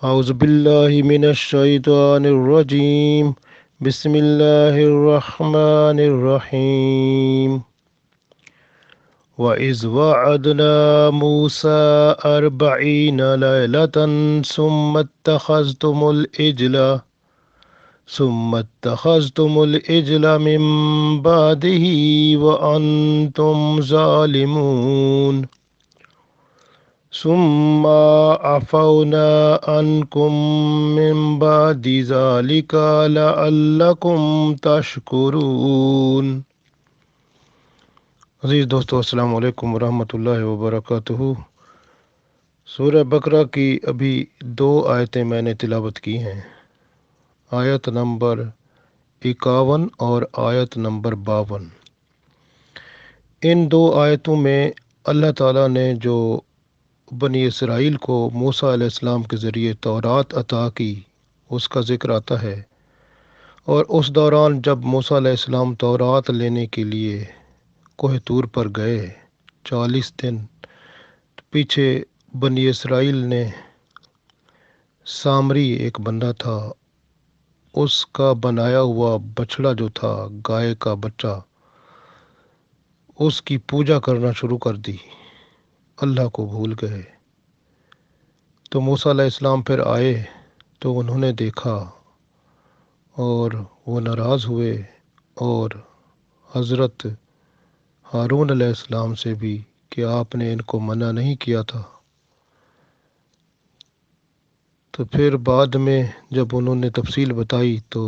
أعوذ بالله من الشيطان الرجيم. بسم الله الرحمن الرحيم. وإذ وعدنا موسى 40 ليلة ثم اتخذتم الإجل من بعده وأنتم ظالمون. ثم عفونا عنكم من بعد ذلك لعلكم تشکرون. عزیز دوستو، السلام علیکم ورحمۃ اللہ وبرکاتہ. سورہ بقرہ کی ابھی 2 آیتیں میں نے تلاوت کی ہیں، آیت نمبر 51 اور آیت نمبر 52. ان 2 آیتوں میں اللہ تعالیٰ نے جو بنی اسرائیل کو موسیٰ علیہ السلام کے ذریعے تورات عطا کی اس کا ذکر آتا ہے، اور اس دوران جب موسیٰ علیہ السلام تورات لینے کے لیے کوہ طور پر گئے 40 دن، پیچھے بنی اسرائیل نے سامری ایک بندہ تھا، اس کا بنایا ہوا بچڑا جو تھا، گائے کا بچہ، اس کی پوجا کرنا شروع کر دی، اللہ کو بھول گئے. تو موسیٰ علیہ السلام پھر آئے تو انہوں نے دیکھا اور وہ ناراض ہوئے، اور حضرت ہارون علیہ السلام سے بھی کہ آپ نے ان کو منع نہیں کیا تھا. تو پھر بعد میں جب انہوں نے تفصیل بتائی تو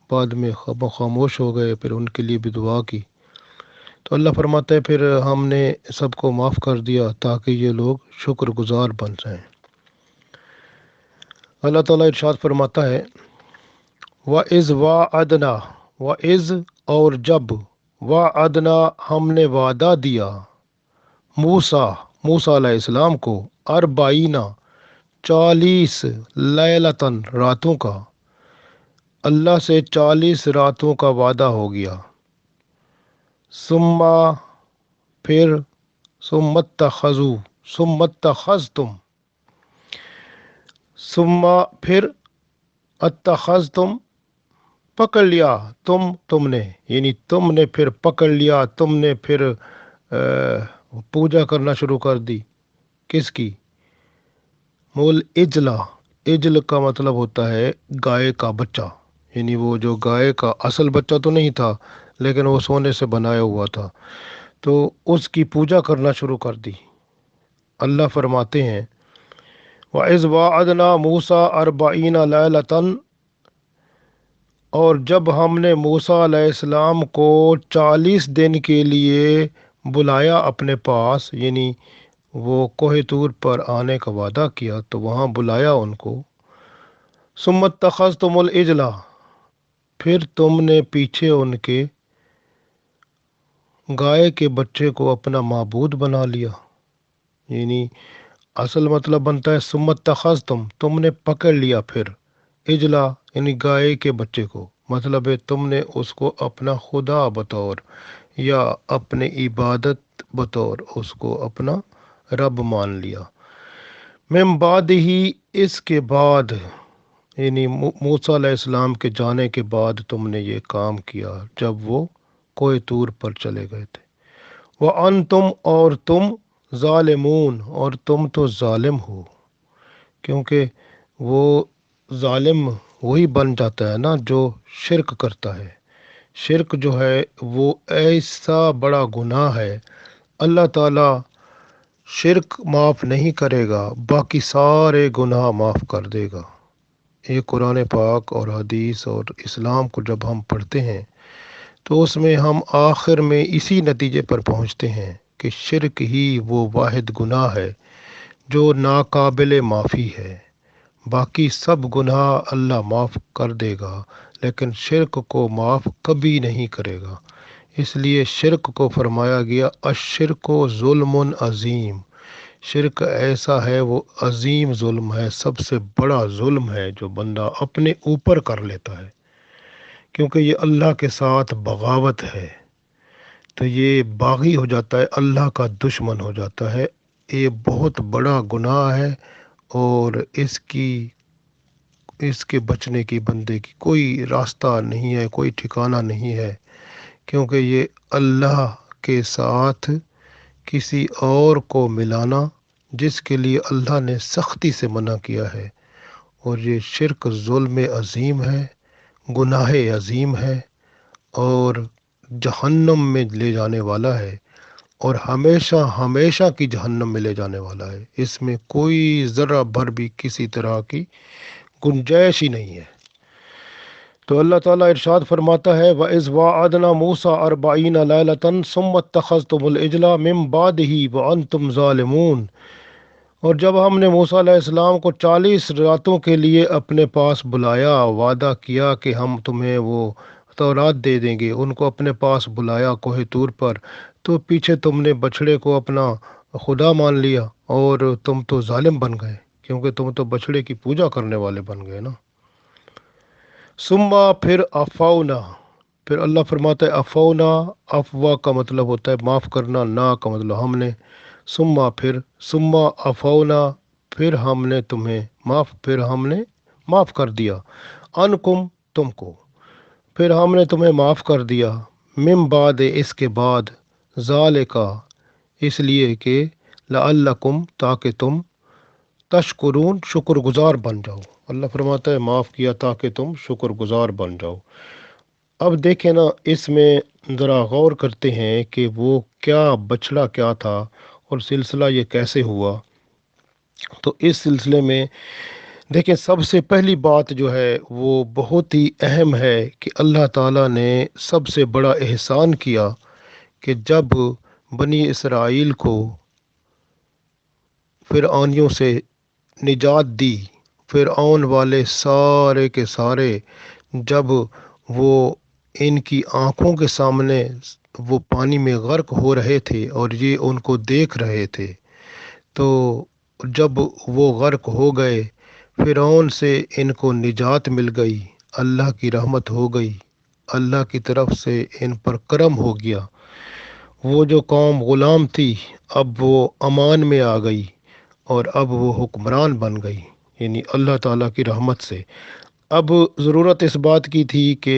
بعد میں خاموش ہو گئے، پھر ان کے لیے بھی دعا کی. تو اللہ فرماتا ہے پھر ہم نے سب کو معاف کر دیا تاکہ یہ لوگ شکر گزار بن جائیں. اللہ تعالیٰ ارشاد فرماتا ہے وَإِذْ وَعَدْنَا، وَإِذْ اور جب، وَعَدْنَا ہم نے وعدہ دیا، موسیٰ علیہ السلام کو، 40 لیلتاً راتوں کا، اللہ سے 40 راتوں کا وعدہ ہو گیا. ثم پھر، ثم پھر اتخذتم پکڑ لیا تم نے، یعنی تم نے پھر پکڑ لیا، تم نے پھر پوجا کرنا شروع کر دی. کس کی؟ مول اجلا. اجل کا مطلب ہوتا ہے گائے کا بچہ، یعنی وہ جو گائے کا اصل بچہ تو نہیں تھا لیکن وہ سونے سے بنایا ہوا تھا، تو اس کی پوجا کرنا شروع کر دی. اللہ فرماتے ہیں وَإِذْ وَعَدْنَا مُوسَىٰ 40 لَيْلَةً، اور جب ہم نے موسیٰ علیہ السلام کو 40 دن کے لیے بلایا اپنے پاس، یعنی وہ کوہ طور پر آنے کا وعدہ کیا تو وہاں بلایا ان کو. ثم اتخذتم العجل، پھر تم نے پیچھے ان کے گائے کے بچے کو اپنا معبود بنا لیا. یعنی اصل مطلب بنتا ہے ثم اتخذتم، تم نے پکڑ لیا، پھر اجلا یعنی گائے کے بچے کو، مطلب ہے تم نے اس کو اپنا خدا بطور یا اپنے عبادت بطور اس کو اپنا رب مان لیا. من بعد ہی، اس کے بعد، یعنی موسیٰ علیہ السلام کے جانے کے بعد تم نے یہ کام کیا جب وہ کوہ طور پر چلے گئے تھے. وَأَنْتُمْ اور تم، ظالمون اور تم تو ظالم ہو، کیونکہ وہ ظالم وہی بن جاتا ہے نا جو شرک کرتا ہے. شرک جو ہے وہ ایسا بڑا گناہ ہے، اللہ تعالیٰ شرک معاف نہیں کرے گا، باقی سارے گناہ معاف کر دے گا. یہ قرآن پاک اور حدیث اور اسلام کو جب ہم پڑھتے ہیں تو اس میں ہم آخر میں اسی نتیجے پر پہنچتے ہیں کہ شرک ہی وہ واحد گناہ ہے جو ناقابل معافی ہے. باقی سب گناہ اللہ معاف کر دے گا لیکن شرک کو معاف کبھی نہیں کرے گا. اس لیے شرک کو فرمایا گیا الشرک ظلم عظیم. شرک ایسا ہے، وہ عظیم ظلم ہے، سب سے بڑا ظلم ہے جو بندہ اپنے اوپر کر لیتا ہے، کیونکہ یہ اللہ کے ساتھ بغاوت ہے. تو یہ باغی ہو جاتا ہے، اللہ کا دشمن ہو جاتا ہے. یہ بہت بڑا گناہ ہے اور اس کی اس کے بچنے کی بندے کی کوئی راستہ نہیں ہے، کوئی ٹھکانہ نہیں ہے، کیونکہ یہ اللہ کے ساتھ کسی اور کو ملانا جس کے لیے اللہ نے سختی سے منع کیا ہے، اور یہ شرک ظلم عظیم ہے، گناہ عظیم ہے، اور جہنم میں لے جانے والا ہے، اور ہمیشہ ہمیشہ کی جہنم میں لے جانے والا ہے۔ اس میں کوئی ذرہ بھر بھی کسی طرح کی گنجائش ہی نہیں ہے۔ تو اللہ تعالیٰ ارشاد فرماتا ہے وَإِذْ وَعَدْنَا مُوسَىٰ 40 لَيْلَةً ثُمَّ اتَّخَذْتُمُ الْعِجْلَ مِن بَعْدِهِ وَأَنْتُمْ ظَالِمُونَ، اور جب ہم نے موسیٰ علیہ السلام کو 40 راتوں کے لیے اپنے پاس بلایا، وعدہ کیا کہ ہم تمہیں وہ تورات دے دیں گے، ان کو اپنے پاس بلایا کوہ طور پر، تو پیچھے تم نے بچھڑے کو اپنا خدا مان لیا اور تم تو ظالم بن گئے، کیونکہ تم تو بچھڑے کی پوجا کرنے والے بن گئے نا۔ ثم پھر افونا، پھر اللہ فرماتا ہے افونا، افوا کا مطلب ہوتا ہے معاف کرنا، نا کا مطلب ہم نے، ثم افونا، پھر ہم نے تمہیں پھر ہم نے معاف کر دیا، انکم تم کو، پھر ہم نے تمہیں معاف کر دیا، من بعد اس کے بعد، ذالکا اس لیے کہ لعلکم تاکہ تم تشکرون شکر گزار بن جاؤ۔ اللہ فرماتا ہے معاف کیا تاکہ تم شکر گزار بن جاؤ۔ اب دیکھیں نا، اس میں ذرا غور کرتے ہیں کہ وہ کیا بچڑا کیا تھا اور سلسلہ یہ کیسے ہوا۔ تو اس سلسلے میں دیکھیں، سب سے پہلی بات جو ہے وہ بہت ہی اہم ہے کہ اللہ تعالیٰ نے سب سے بڑا احسان کیا کہ جب بنی اسرائیل کو فرعونیوں سے نجات دی، فرعون والے سارے کے سارے جب وہ ان کی آنکھوں کے سامنے وہ پانی میں غرق ہو رہے تھے اور یہ ان کو دیکھ رہے تھے، تو جب وہ غرق ہو گئے، فرعون سے ان کو نجات مل گئی، اللہ کی رحمت ہو گئی، اللہ کی طرف سے ان پر کرم ہو گیا، وہ جو قوم غلام تھی اب وہ امان میں آ گئی اور اب وہ حکمران بن گئی، یعنی اللہ تعالیٰ کی رحمت سے۔ اب ضرورت اس بات کی تھی کہ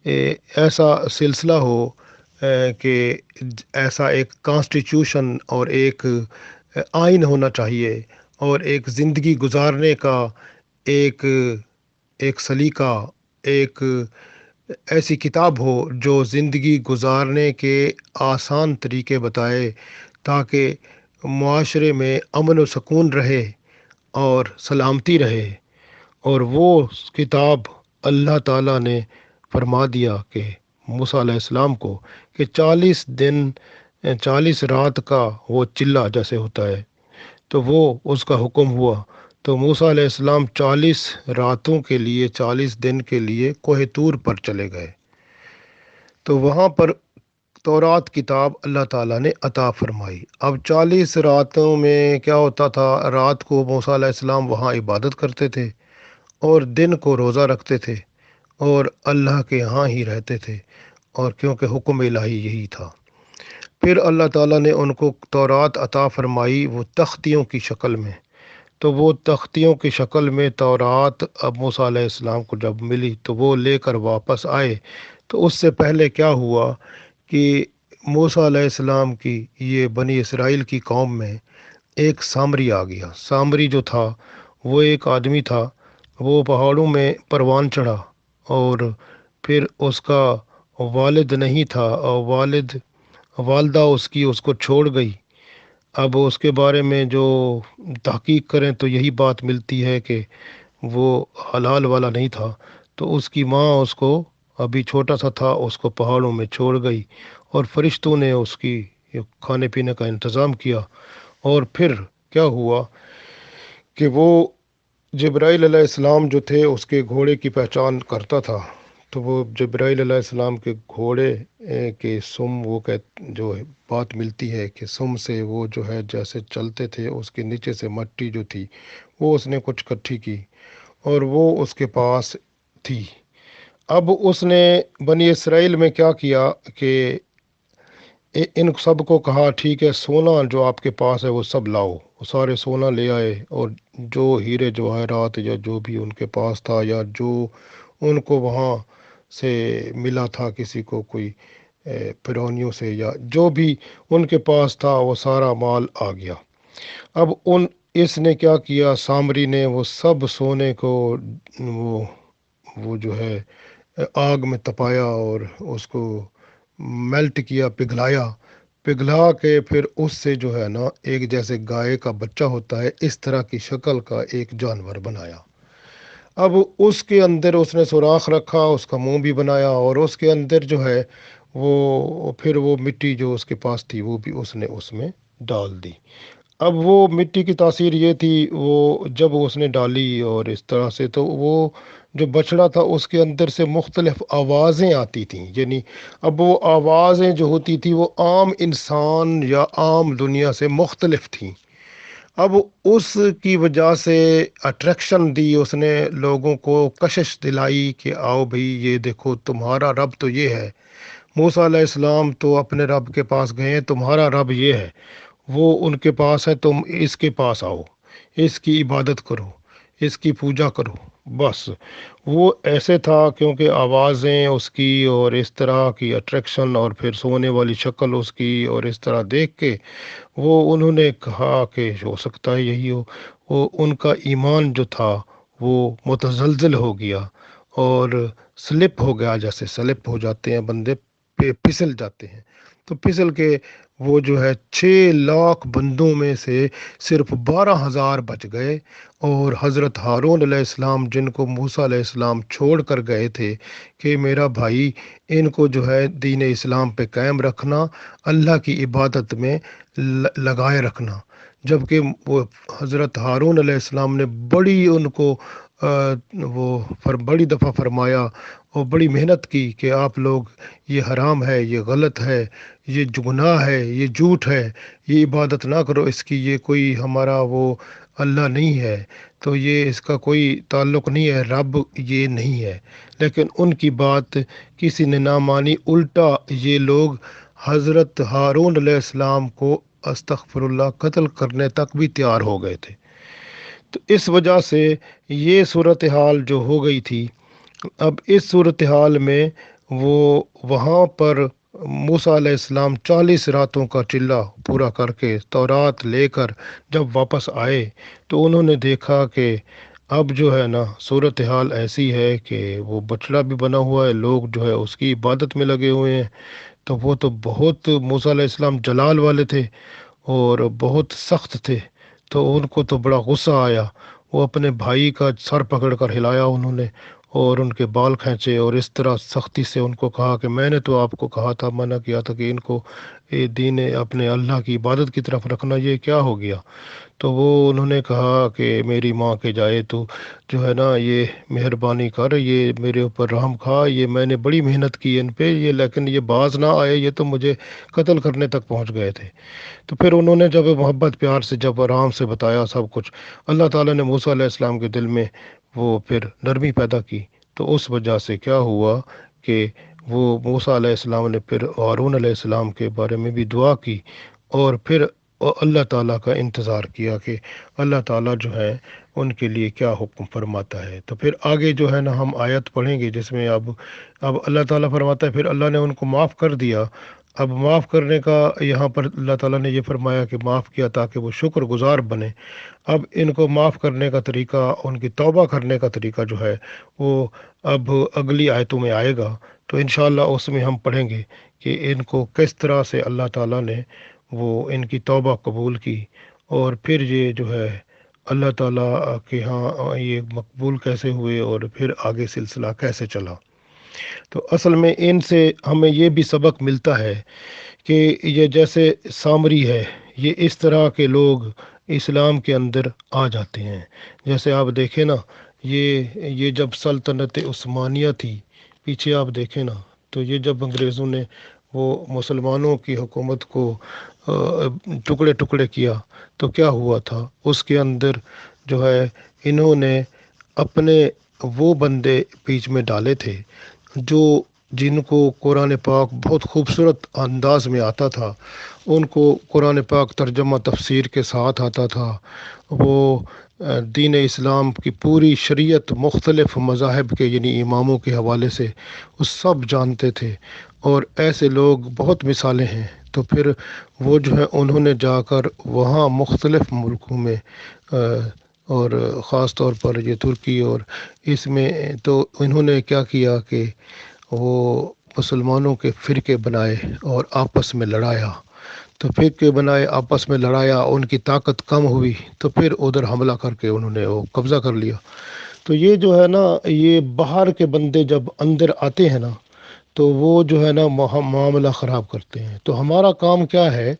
ایسا سلسلہ ہو، کہ ایسا ایک کانسٹیٹیوشن اور ایک آئین ہونا چاہیے، اور ایک زندگی گزارنے کا ایک ایک سلیقہ، ایک ایسی کتاب ہو جو زندگی گزارنے کے آسان طریقے بتائے، تاکہ معاشرے میں امن و سکون رہے اور سلامتی رہے۔ اور وہ کتاب اللہ تعالیٰ نے فرما دیا کہ موسیٰ علیہ السلام کو کہ 40 رات کا وہ چلہ جیسے ہوتا ہے، تو وہ اس کا حکم ہوا، تو موسیٰ علیہ السلام 40 راتوں کے لیے 40 دن کے لیے کوہ طور پر چلے گئے، تو وہاں پر تورات کتاب اللہ تعالیٰ نے عطا فرمائی۔ اب 40 راتوں میں کیا ہوتا تھا، رات کو موسیٰ علیہ السلام وہاں عبادت کرتے تھے اور دن کو روزہ رکھتے تھے اور اللہ کے ہاں ہی رہتے تھے، اور کیونکہ حکم الہی یہی تھا۔ پھر اللہ تعالیٰ نے ان کو تورات عطا فرمائی وہ تختیوں کی شکل میں، تو وہ تختیوں کی شکل میں تورات اب موسیٰ علیہ السلام کو جب ملی تو وہ لے کر واپس آئے۔ تو اس سے پہلے کیا ہوا کہ موسیٰ علیہ السلام کی یہ بنی اسرائیل کی قوم میں ایک سامری آ گیا۔ سامری جو تھا وہ ایک آدمی تھا، وہ پہاڑوں میں پروان چڑھا، اور پھر اس کا والد نہیں تھا، اور والدہ اس کو چھوڑ گئی۔ اب اس کے بارے میں جو تحقیق کریں تو یہی بات ملتی ہے کہ وہ حلال والا نہیں تھا، تو اس کی ماں اس کو ابھی چھوٹا سا تھا، اس کو پہاڑوں میں چھوڑ گئی، اور فرشتوں نے اس کی کھانے پینے کا انتظام کیا۔ اور پھر کیا ہوا کہ وہ جبرائیل علیہ السلام جو تھے اس کے گھوڑے کی پہچان کرتا تھا، تو وہ جبرائیل علیہ السلام کے گھوڑے کے سم، وہ جو بات ملتی ہے کہ سم سے وہ جو ہے جیسے چلتے تھے، اس کے نیچے سے مٹی جو تھی وہ اس نے کچھ کٹھی کی اور وہ اس کے پاس تھی۔ اب اس نے بنی اسرائیل میں کیا کیا کہ ان سب کو کہا ٹھیک ہے، سونا جو آپ کے پاس ہے وہ سب لاؤ، وہ سارے سونا لے آئے اور جو ہیرے جواہرات یا جو بھی ان کے پاس تھا، یا جو ان کو وہاں سے ملا تھا، کسی کو کوئی فرعونیوں سے یا جو بھی ان کے پاس تھا، وہ سارا مال آ گیا۔ اب اس نے کیا کیا، سامری نے وہ سب سونے کو وہ وہ جو ہے آگ میں تپایا اور اس کو میلٹ کیا، پگھلایا، پگھلا کے پھر اس سے جو ہے نا ایک جیسے گائے کا بچہ ہوتا ہے اس طرح کی شکل کا ایک جانور بنایا۔ اب اس کے اندر اس نے سوراخ رکھا، اس کا منہ بھی بنایا، اور اس کے اندر جو ہے وہ پھر وہ مٹی جو اس کے پاس تھی وہ بھی اس نے اس میں ڈال دی۔ اب وہ مٹی کی تاثیر یہ تھی، وہ جب اس نے ڈالی اور اس طرح سے، تو وہ جو بچڑا تھا اس کے اندر سے مختلف آوازیں آتی تھیں، یعنی اب وہ آوازیں جو ہوتی تھی وہ عام انسان یا عام دنیا سے مختلف تھیں۔ اب اس کی وجہ سے اٹریکشن دی، اس نے لوگوں کو کشش دلائی کہ آؤ بھئی یہ دیکھو تمہارا رب تو یہ ہے، موسیٰ علیہ السلام تو اپنے رب کے پاس گئے ہیں، تمہارا رب یہ ہے، وہ ان کے پاس ہے، تم اس کے پاس آؤ، اس کی عبادت کرو، اس کی پوجا کرو۔ بس وہ ایسے تھا، کیونکہ آوازیں اس کی اور اس طرح کی اٹریکشن اور پھر سونے والی شکل اس کی اور اس طرح دیکھ کے وہ انہوں نے کہا کہ ہو سکتا ہے یہی ہو۔ وہ ان کا ایمان جو تھا وہ متزلزل ہو گیا اور سلپ ہو گیا، جیسے سلپ ہو جاتے ہیں بندے، پھسل جاتے ہیں، تو پھسل کے وہ جو ہے 6 لاکھ بندوں میں سے صرف 12,000 بچ گئے، اور حضرت ہارون علیہ السلام جن کو موسیٰ علیہ السلام چھوڑ کر گئے تھے کہ میرا بھائی ان کو جو ہے دین اسلام پہ قائم رکھنا، اللہ کی عبادت میں لگائے رکھنا، جبکہ وہ حضرت ہارون علیہ السلام نے بڑی ان کو بڑی دفعہ فرمایا اور بڑی محنت کی کہ آپ لوگ یہ حرام ہے، یہ غلط ہے، یہ گناہ ہے، یہ جھوٹ ہے، یہ عبادت نہ کرو اس کی، یہ کوئی ہمارا وہ اللہ نہیں ہے، تو یہ اس کا کوئی تعلق نہیں ہے، رب یہ نہیں ہے۔ لیکن ان کی بات کسی نے نہ مانی، الٹا یہ لوگ حضرت ہارون علیہ السلام کو استغفر اللہ قتل کرنے تک بھی تیار ہو گئے تھے۔ تو اس وجہ سے یہ صورتحال جو ہو گئی تھی، اب اس صورتحال میں وہ وہاں پر موسیٰ علیہ السلام 40 راتوں کا چلہ پورا کر کے تورات لے کر جب واپس آئے، تو انہوں نے دیکھا کہ اب جو ہے نا صورتحال ایسی ہے کہ وہ بچڑا بھی بنا ہوا ہے، لوگ جو ہے اس کی عبادت میں لگے ہوئے ہیں۔ تو وہ تو بہت موسیٰ علیہ السلام جلال والے تھے اور بہت سخت تھے، تو ان کو تو بڑا غصہ آیا، وہ اپنے بھائی کا سر پکڑ کر ہلایا انہوں نے، اور ان کے بال کھینچے اور اس طرح سختی سے ان کو کہا کہ میں نے تو آپ کو کہا تھا، منع کیا تھا کہ ان کو یہ دین اپنے اللہ کی عبادت کی طرف رکھنا، یہ کیا ہو گیا؟ تو وہ انہوں نے کہا کہ میری ماں کے جائے تو جو ہے نا یہ مہربانی کر، یہ میرے اوپر رحم کھا، یہ میں نے بڑی محنت کی ان پہ، یہ لیکن یہ باز نہ آئے، یہ تو مجھے قتل کرنے تک پہنچ گئے تھے۔ تو پھر انہوں نے جب محبت پیار سے جب آرام سے بتایا سب کچھ، اللہ تعالیٰ نے موسیٰ علیہ السلام کے دل میں وہ پھر نرمی پیدا کی، تو اس وجہ سے کیا ہوا کہ وہ موسیٰ علیہ السلام نے پھر ہارون علیہ السلام کے بارے میں بھی دعا کی، اور پھر اللہ تعالیٰ کا انتظار کیا کہ اللہ تعالیٰ جو ہے ان کے لیے کیا حکم فرماتا ہے۔ تو پھر آگے جو ہے نا ہم آیت پڑھیں گے جس میں اب اللہ تعالیٰ فرماتا ہے پھر اللہ نے ان کو معاف کر دیا۔ اب معاف کرنے کا یہاں پر اللہ تعالیٰ نے یہ فرمایا کہ معاف کیا تاکہ وہ شکر گزار بنے۔ اب ان کو معاف کرنے کا طریقہ، ان کی توبہ کرنے کا طریقہ جو ہے وہ اب اگلی آیتوں میں آئے گا، تو انشاءاللہ اس میں ہم پڑھیں گے کہ ان کو کس طرح سے اللہ تعالیٰ نے وہ ان کی توبہ قبول کی، اور پھر یہ جو ہے اللہ تعالیٰ کے ہاں یہ مقبول کیسے ہوئے، اور پھر آگے سلسلہ کیسے چلا۔ تو اصل میں ان سے ہمیں یہ بھی سبق ملتا ہے کہ یہ جیسے سامری ہے، یہ اس طرح کے لوگ اسلام کے اندر آ جاتے ہیں۔ جیسے آپ دیکھیں نا، یہ جب سلطنت عثمانیہ تھی، پیچھے آپ دیکھیں نا، تو یہ جب انگریزوں نے وہ مسلمانوں کی حکومت کو ٹکڑے ٹکڑے کیا، تو کیا ہوا تھا اس کے اندر جو ہے انہوں نے اپنے وہ بندے بیچ میں ڈالے تھے جو جن کو قرآن پاک بہت خوبصورت انداز میں آتا تھا، ان کو قرآن پاک ترجمہ تفسیر کے ساتھ آتا تھا، وہ دین اسلام کی پوری شریعت مختلف مذاہب کے یعنی اماموں کے حوالے سے وہ سب جانتے تھے، اور ایسے لوگ بہت مثالیں ہیں۔ تو پھر وہ جو ہے انہوں نے جا کر وہاں مختلف ملکوں میں اور خاص طور پر یہ ترکی اور اس میں، تو انہوں نے کیا کیا کہ وہ مسلمانوں کے فرقے بنائے اور آپس میں لڑایا۔ تو فرقے بنائے، آپس میں لڑایا، ان کی طاقت کم ہوئی تو پھر ادھر حملہ کر کے انہوں نے وہ قبضہ کر لیا۔ تو یہ جو ہے نا، یہ باہر کے بندے جب اندر آتے ہیں نا، تو وہ جو ہے نا معاملہ خراب کرتے ہیں۔ تو ہمارا کام کیا ہے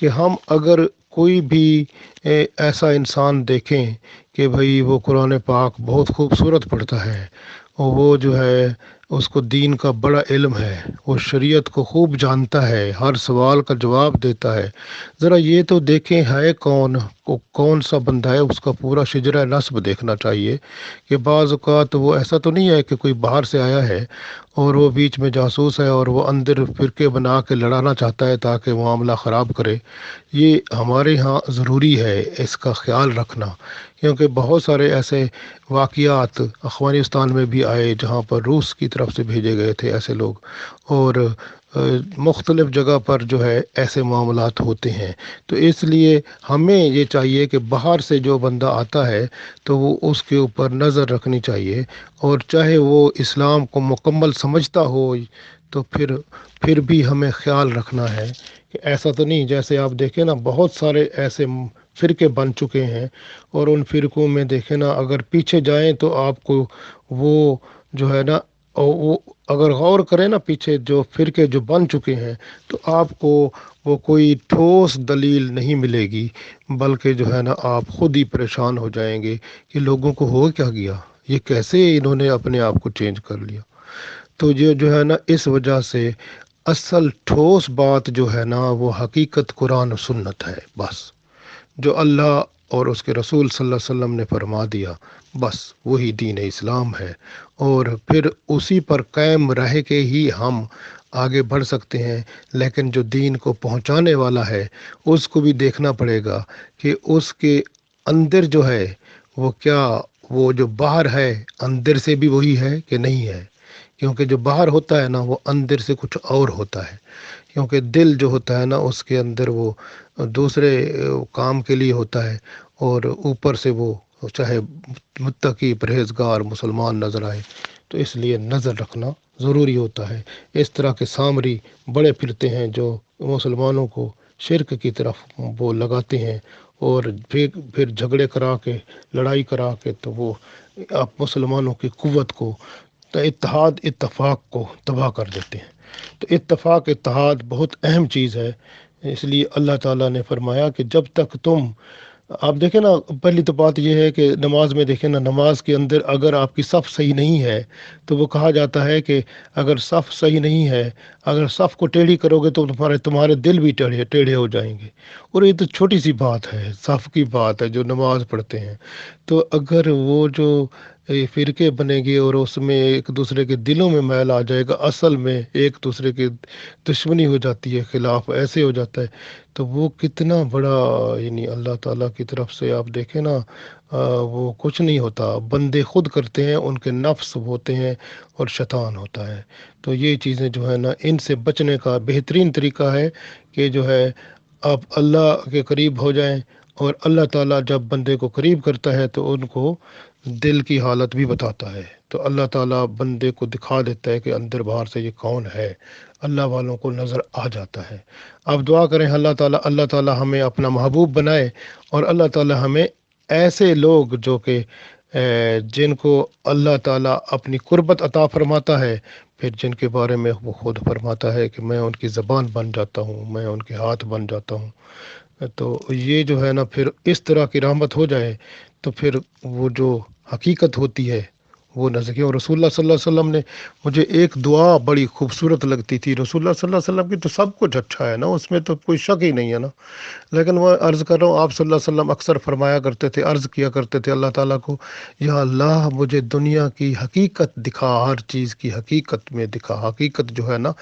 کہ ہم اگر کوئی بھی ایسا انسان دیکھیں کہ بھئی وہ قرآن پاک بہت خوبصورت پڑھتا ہے، اور وہ جو ہے اس کو دین کا بڑا علم ہے، وہ شریعت کو خوب جانتا ہے، ہر سوال کا جواب دیتا ہے، ذرا یہ تو دیکھیں ہے کون سا بندہ ہے، اس کا پورا شجرہ نسب دیکھنا چاہیے کہ بعض اوقات وہ ایسا تو نہیں ہے کہ کوئی باہر سے آیا ہے اور وہ بیچ میں جاسوس ہے اور وہ اندر فرقے بنا کے لڑانا چاہتا ہے تاکہ معاملہ خراب کرے۔ یہ ہمارے ہاں ضروری ہے اس کا خیال رکھنا، کیونکہ بہت سارے ایسے واقعات افغانستان میں بھی آئے جہاں پر روس کی طرف سے بھیجے گئے تھے ایسے لوگ، اور مختلف جگہ پر جو ہے ایسے معاملات ہوتے ہیں۔ تو اس لیے ہمیں یہ چاہیے کہ باہر سے جو بندہ آتا ہے تو وہ اس کے اوپر نظر رکھنی چاہیے، اور چاہے وہ اسلام کو مکمل سمجھتا ہو تو پھر بھی ہمیں خیال رکھنا ہے کہ ایسا تو نہیں، جیسے آپ دیکھیں نا بہت سارے ایسے فرقے بن چکے ہیں، اور ان فرقوں میں دیکھیں نا اگر پیچھے جائیں تو آپ کو وہ جو ہے نا، وہ اگر غور کریں نا پیچھے جو فرقے جو بن چکے ہیں تو آپ کو وہ کوئی ٹھوس دلیل نہیں ملے گی، بلکہ جو ہے نا آپ خود ہی پریشان ہو جائیں گے کہ لوگوں کو ہو کیا گیا، یہ کیسے انہوں نے اپنے آپ کو چینج کر لیا۔ تو یہ جو ہے نا اس وجہ سے اصل ٹھوس بات جو ہے نا وہ حقیقت قرآن و سنت ہے، بس جو اللہ اور اس کے رسول صلی اللہ علیہ وسلم نے فرما دیا، بس وہی دین اسلام ہے، اور پھر اسی پر قائم رہ کے ہی ہم آگے بڑھ سکتے ہیں۔ لیکن جو دین کو پہنچانے والا ہے اس کو بھی دیکھنا پڑے گا کہ اس کے اندر جو ہے وہ کیا، وہ جو باہر ہے اندر سے بھی وہی ہے کہ نہیں ہے، کیونکہ جو باہر ہوتا ہے نا وہ اندر سے کچھ اور ہوتا ہے، کیونکہ دل جو ہوتا ہے نا اس کے اندر وہ دوسرے کام کے لیے ہوتا ہے، اور اوپر سے وہ چاہے متقی پرہیزگار مسلمان نظر آئے، تو اس لیے نظر رکھنا ضروری ہوتا ہے۔ اس طرح کے سامری بڑے پھرتے ہیں جو مسلمانوں کو شرک کی طرف وہ لگاتے ہیں، اور پھر جھگڑے کرا کے، لڑائی کرا کے، تو وہ آپ مسلمانوں کی قوت کو، تو اتحاد اتفاق کو تباہ کر دیتے ہیں۔ تو اتفاق اتحاد بہت اہم چیز ہے، اس لیے اللہ تعالیٰ نے فرمایا کہ جب تک تم، آپ دیکھیں نا، پہلی تو بات یہ ہے کہ نماز میں دیکھیں نا، نماز کے اندر اگر آپ کی صف صحیح نہیں ہے تو وہ کہا جاتا ہے کہ اگر صف صحیح نہیں ہے، اگر صف کو ٹیڑھی کرو گے تو تمہارے دل بھی ٹیڑھے ہو جائیں گے، اور یہ تو چھوٹی سی بات ہے، صف کی بات ہے جو نماز پڑھتے ہیں۔ تو اگر وہ جو فرقے بنے گے اور اس میں ایک دوسرے کے دلوں میں میل آ جائے گا، اصل میں ایک دوسرے کے دشمنی ہو جاتی ہے، خلاف ایسے ہو جاتا ہے، تو وہ کتنا بڑا، یعنی اللہ تعالیٰ کی طرف سے آپ دیکھیں نا، وہ کچھ نہیں ہوتا، بندے خود کرتے ہیں، ان کے نفس ہوتے ہیں اور شیطان ہوتا ہے۔ تو یہ چیزیں جو ہے نا، ان سے بچنے کا بہترین طریقہ ہے کہ جو ہے آپ اللہ کے قریب ہو جائیں، اور اللہ تعالیٰ جب بندے کو قریب کرتا ہے تو ان کو دل کی حالت بھی بتاتا ہے، تو اللہ تعالیٰ بندے کو دکھا دیتا ہے کہ اندر باہر سے یہ کون ہے، اللہ والوں کو نظر آ جاتا ہے۔ آپ دعا کریں اللہ تعالیٰ ہمیں اپنا محبوب بنائے، اور اللہ تعالیٰ ہمیں ایسے لوگ جو کہ جن کو اللہ تعالیٰ اپنی قربت عطا فرماتا ہے، پھر جن کے بارے میں وہ خود فرماتا ہے کہ میں ان کی زبان بن جاتا ہوں، میں ان کے ہاتھ بن جاتا ہوں۔ تو یہ جو ہے نا پھر اس طرح کی رحمت ہو جائے تو پھر وہ جو حقیقت ہوتی ہے وہ نہ سکے۔ اور رسول اللہ صلی اللہ علیہ وسلم نے مجھے ایک دعا بڑی خوبصورت لگتی تھی۔ رسول اللہ صلی اللہ علیہ وسلم کی تو سب کچھ اچھا ہے نا، اس میں تو کوئی شک ہی نہیں ہے نا، لیکن میں عرض کر رہا ہوں آپ صلی اللہ علیہ وسلم اکثر فرمایا کرتے تھے، عرض کیا کرتے تھے اللہ تعالیٰ کو، یا اللہ مجھے دنیا کی حقیقت دکھا، ہر چیز کی حقیقت میں دکھا، حقیقت جو ہے نا،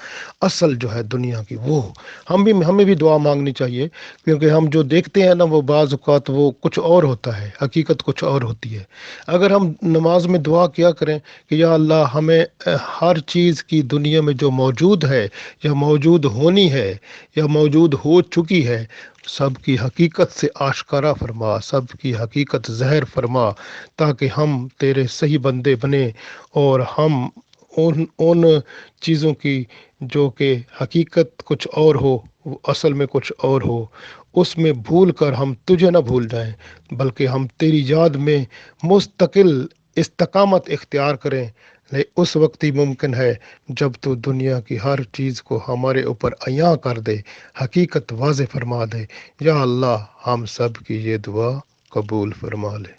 اصل جو ہے دنیا کی وہ ہمیں بھی دعا مانگنی چاہیے، کیونکہ ہم جو دیکھتے ہیں نا وہ بعض اوقات وہ کچھ اور ہوتا ہے، حقیقت کچھ اور ہوتی ہے۔ اگر ہم نماز میں دعا کیا کریں کہ یا اللہ ہمیں ہر چیز کی دنیا میں جو موجود ہے یا موجود ہونی ہے یا موجود ہو چکی ہے، سب کی حقیقت سے آشکارا فرما، سب کی حقیقت ظاہر فرما، تاکہ ہم تیرے صحیح بندے بنے، اور ہم ان چیزوں کی جو کہ حقیقت کچھ اور ہو، وہ اصل میں کچھ اور ہو، اس میں بھول کر ہم تجھے نہ بھول جائیں، بلکہ ہم تیری یاد میں مستقل استقامت اختیار کریں۔ اس وقت ہی ممکن ہے جب تو دنیا کی ہر چیز کو ہمارے اوپر عیاں کر دے، حقیقت واضح فرما دے۔ یا اللہ ہم سب کی یہ دعا قبول فرما لے۔